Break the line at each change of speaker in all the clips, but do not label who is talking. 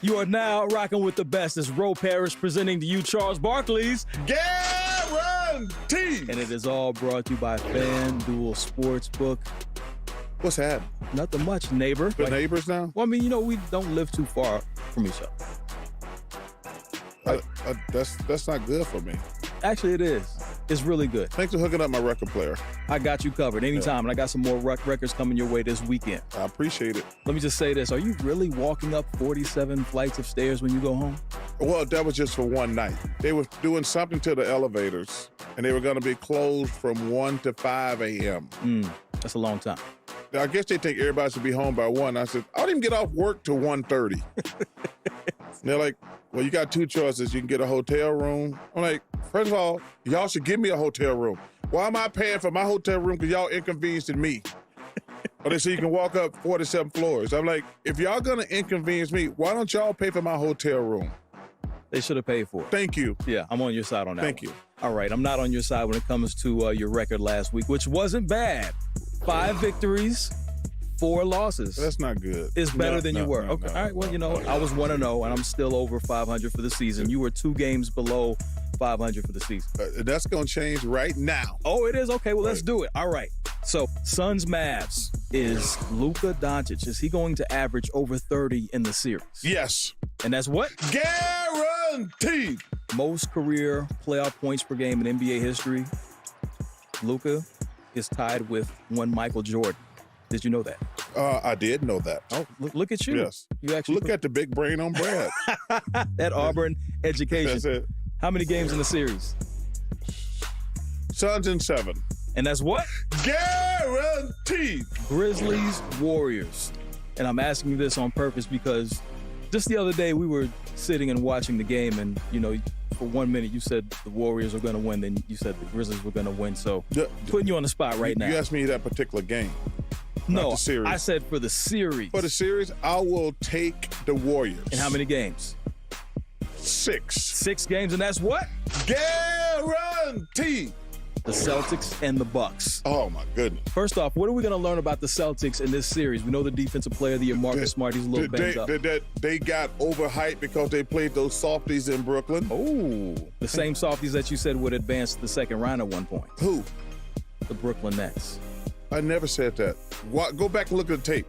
You are now rocking with the best. It's Roe Parrish presenting to you Charles Barkley's
Guarantee.
And it is all brought to you by FanDuel Sportsbook.
What's happening?
Nothing much, neighbor.
The neighbors now?
Well, I mean, we don't live too far from each other.
That's not good for me.
Actually, it is. It's really good.
Thanks for hooking up my record player.
I got you covered anytime, and I got some more records coming your way this weekend.
I appreciate it.
Let me just say this. Are you really walking up 47 flights of stairs when you go home?
Well, that was just for one night. They were doing something to the elevators, and they were going to be closed from 1 to 5 a.m.
That's a long time.
I guess they think everybody should be home by 1. I said, I don't even get off work till 1:30. They're like, well, you got two choices. You can get a hotel room. I'm like, first of all, y'all should give me a hotel room. Why am I paying for my hotel room because y'all inconvenienced me? Or they say you can walk up 47 floors. I'm like, if y'all going to inconvenience me, why don't y'all pay for my hotel room?
They should have paid for it.
Thank you.
Yeah, I'm on your side on that.
Thank
one.
you.
All right, I'm not on your side when it comes to your record last week, which wasn't bad. 5 victories, 4 losses.
That's not good.
It's better than you were. Okay. All right. Well, I was 1-0, and I'm still over 500 for the season. You were 2 games below 500 for the season.
That's going to change right now.
Oh, it is? Okay. Well, let's do it. All right. So, Suns Mavs. Is Luka Doncic, is he going to average over 30 in the series?
Yes.
And that's what?
Guaranteed.
Most career playoff points per game in NBA history. Luka is tied with one Michael Jordan. Did you know that?
I did know that.
Oh, look at you.
Yes.
You actually
look at the big brain on Brad.
That Auburn education.
That's it.
How many games in the series?
Suns in 7.
And that's what?
Guaranteed.
Grizzlies, Warriors. And I'm asking you this on purpose because just the other day we were sitting and watching the game and, for 1 minute you said the Warriors are going to win, then you said the Grizzlies were going to win. So putting you on the spot right now.
You asked me that particular game.
No,
not the series.
I said for the series.
For the series, I will take the Warriors.
And how many games?
6.
6 games, and that's what?
Guaranteed.
The Celtics and the Bucks.
Oh, my goodness.
First off, what are we going to learn about the Celtics in this series? We know the defensive player of the year, Marcus Smart, he's a little banged up.
They got overhyped because they played those softies in Brooklyn.
Oh, the same softies that you said would advance to the second round at one point.
Who?
The Brooklyn Nets.
I never said that. Go back and look at the tape.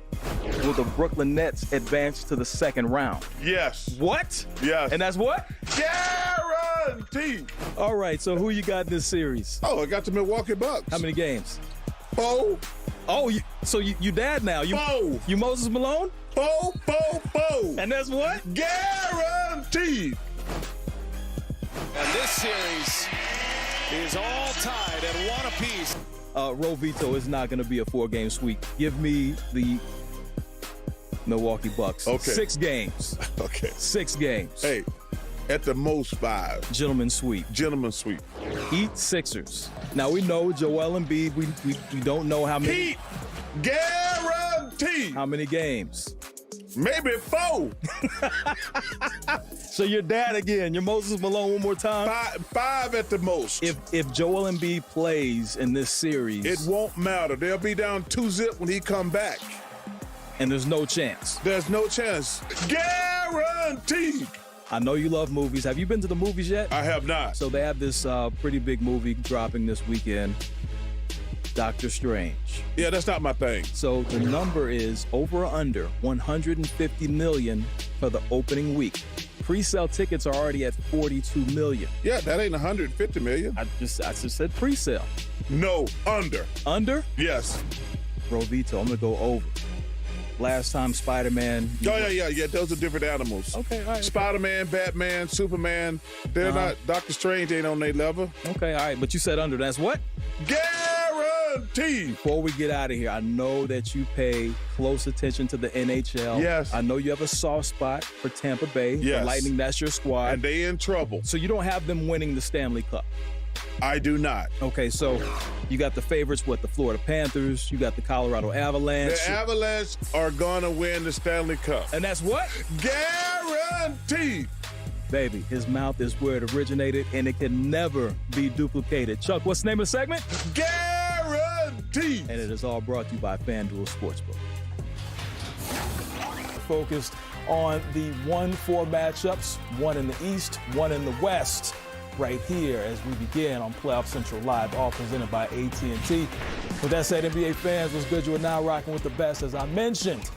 Will the Brooklyn Nets advance to the second round?
Yes.
What?
Yes.
And that's what?
Guaranteed.
All right, so who you got in this series?
Oh, I got the Milwaukee Bucks.
How many games?
4.
Oh, you dad now.
4.
You Moses Malone?
4.
And that's what?
Guaranteed.
And this series is all tied at 1 apiece.
Roe Vito is not going to be a 4-game sweep. Give me the Milwaukee Bucks.
Okay.
6 games.
Okay.
6 games.
Hey, at the most 5.
Gentlemen sweep.
Gentlemen sweep.
Heat Sixers. Now we know Joel Embiid. We don't know how many.
Heat. Guaranteed.
How many games?
Maybe 4.
So your dad again. Your Moses Malone one more time.
5 at the most.
If Joel Embiid plays in this series,
it won't matter. They'll be down 2-0 when he come back.
And there's no chance.
There's no chance. Guaranteed.
I know you love movies. Have you been to the movies yet?
I have not.
So they have this pretty big movie dropping this weekend, Doctor Strange.
Yeah, that's not my thing.
So the number is over or under 150 million for the opening week. Pre-sale tickets are already at 42 million.
Yeah, that ain't 150 million.
I just said pre-sale.
No, under.
Under?
Yes.
Bro Vito, I'm gonna go over. Last time Spider-Man.
Yeah. Those are different animals.
Okay, all right.
Spider-Man, Batman, Superman, they're not. Doctor Strange ain't on their level.
Okay, all right. But you said under. That's what?
Guaranteed.
Before we get out of here, I know that you pay close attention to the NHL.
Yes.
I know you have a soft spot for Tampa Bay.
Yes.
The Lightning, that's your squad.
And they in trouble.
So you don't have them winning the Stanley Cup.
I do not.
Okay, so you got the favorites, the Florida Panthers, you got the Colorado Avalanche.
The Avalanche are going to win the Stanley Cup.
And that's what?
Guaranteed.
Baby, his mouth is where it originated, and it can never be duplicated. Chuck, what's the name of the segment?
Guaranteed.
And it is all brought to you by FanDuel Sportsbook. Focused on the 1-4 matchups, one in the East, one in the West, right here as we begin on Playoff Central Live, all presented by AT&T. With that said, NBA fans, what's good? You are now rocking with the best, as I mentioned.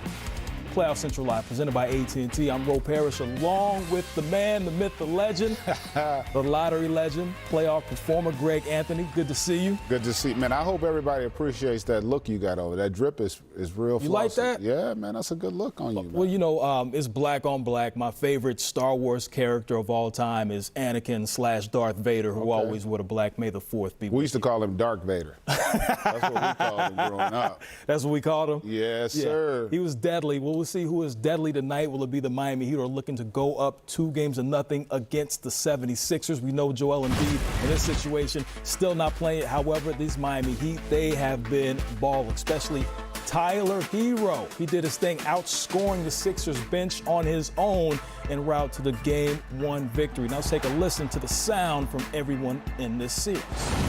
Playoff Central Live, presented by AT&T. I'm Ro Parrish, along with the man, the myth, the legend, the lottery legend, playoff performer, Greg Anthony. Good to see you.
Good to see you. Man, I hope everybody appreciates that look you got over. That drip is real.
You like that?
Yeah, man, that's a good look on you, man.
Well, you know, it's black on black. My favorite Star Wars character of all time is Anakin / Darth Vader, who always wore a black. May the 4th be with you.
We used to call him Dark Vader. That's what we called him growing up.
That's what we called him?
Yes, sir.
He was deadly. Well, we'll see who is deadly tonight. Will it be the Miami Heat, are looking to go up 2-0 against the 76ers? We know Joel Embiid in this situation still not playing. However, these Miami Heat, they have been balling, especially Tyler Hero. He did his thing, outscoring the Sixers bench on his own en route to the Game 1 victory. Now let's take a listen to the sound from everyone in this series.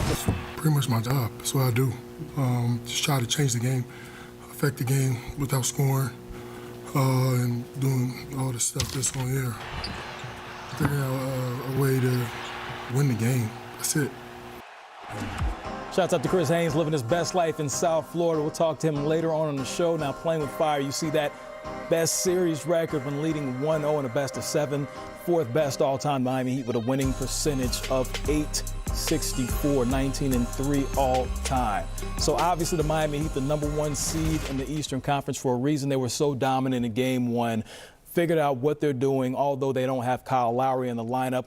That's pretty much my job. That's what I do. Just try to change the game, affect the game without scoring, and doing all the stuff that's on here. Figuring out a way to win the game. That's it.
Shouts out to Chris Haynes, living his best life in South Florida. We'll talk to him later on the show. Now, playing with fire, you see that best series record when leading 1-0 in a best-of-7, fourth best all-time Miami Heat with a winning percentage of .864, 19-3 all-time. So obviously the Miami Heat, the #1 seed in the Eastern Conference for a reason. They were so dominant in Game 1, figured out what they're doing, although they don't have Kyle Lowry in the lineup.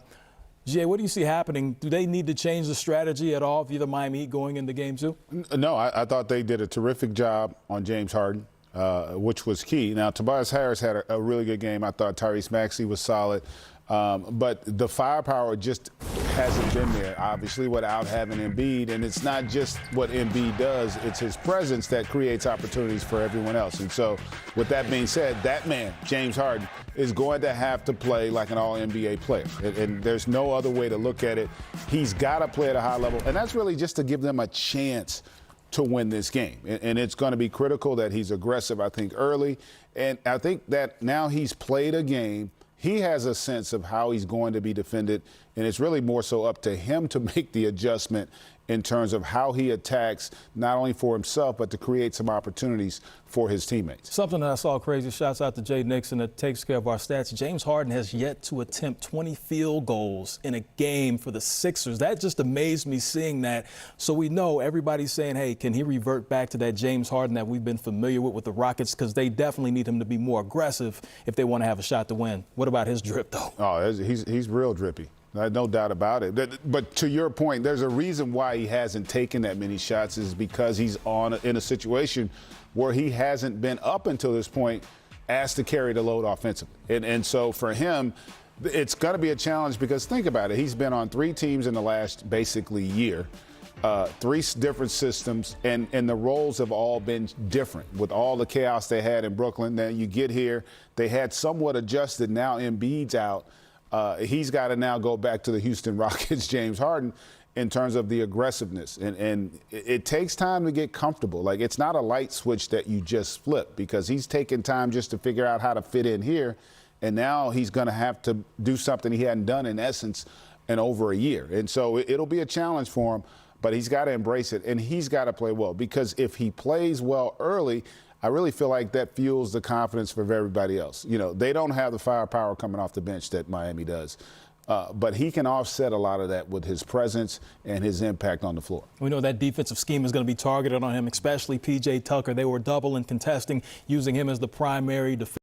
Jay, what do you see happening? Do they need to change the strategy at all if you're the Miami Heat going into Game 2?
No, I thought they did a terrific job on James Harden, which was key. Now, Tobias Harris had a really good game. I thought Tyrese Maxey was solid. But the firepower just hasn't been there, obviously, without having Embiid. And it's not just what Embiid does, it's his presence that creates opportunities for everyone else. And so, with that being said, that man, James Harden, is going to have to play like an all-NBA player. And there's no other way to look at it. He's got to play at a high level. And that's really just to give them a chance to win this game. And it's going to be critical that he's aggressive, I think, early. And I think that now he's played a game, he has a sense of how he's going to be defended, and it's really more so up to him to make the adjustment in terms of how he attacks, not only for himself, but to create some opportunities for his teammates.
Something that I saw crazy, shouts out to Jay Nixon that takes care of our stats. James Harden has yet to attempt 20 field goals in a game for the Sixers. That just amazed me seeing that. So we know everybody's saying, hey, can he revert back to that James Harden that we've been familiar with the Rockets? Because they definitely need him to be more aggressive if they want to have a shot to win. What about his drip, though?
Oh, he's real drippy. No doubt about it. But to your point, there's a reason why he hasn't taken that many shots is because he's in a situation where he hasn't been, up until this point, asked to carry the load offensively. And so for him, it's going to be a challenge because think about it. He's been on 3 teams in the last basically year, 3 different systems, and the roles have all been different with all the chaos they had in Brooklyn. Then you get here, they had somewhat adjusted. Now Embiid's out. He's got to now go back to the Houston Rockets, James Harden, in terms of the aggressiveness. And it takes time to get comfortable. Like, it's not a light switch that you just flip because he's taking time just to figure out how to fit in here. And now he's going to have to do something he hadn't done, in essence, in over a year. And so it'll be a challenge for him, but he's got to embrace it. And he's got to play well because if he plays well early, I really feel like that fuels the confidence for everybody else. You know, they don't have the firepower coming off the bench that Miami does. But he can offset a lot of that with his presence and his impact on the floor.
We know that defensive scheme is going to be targeted on him, especially P.J. Tucker. They were double and contesting, using him as the primary defender.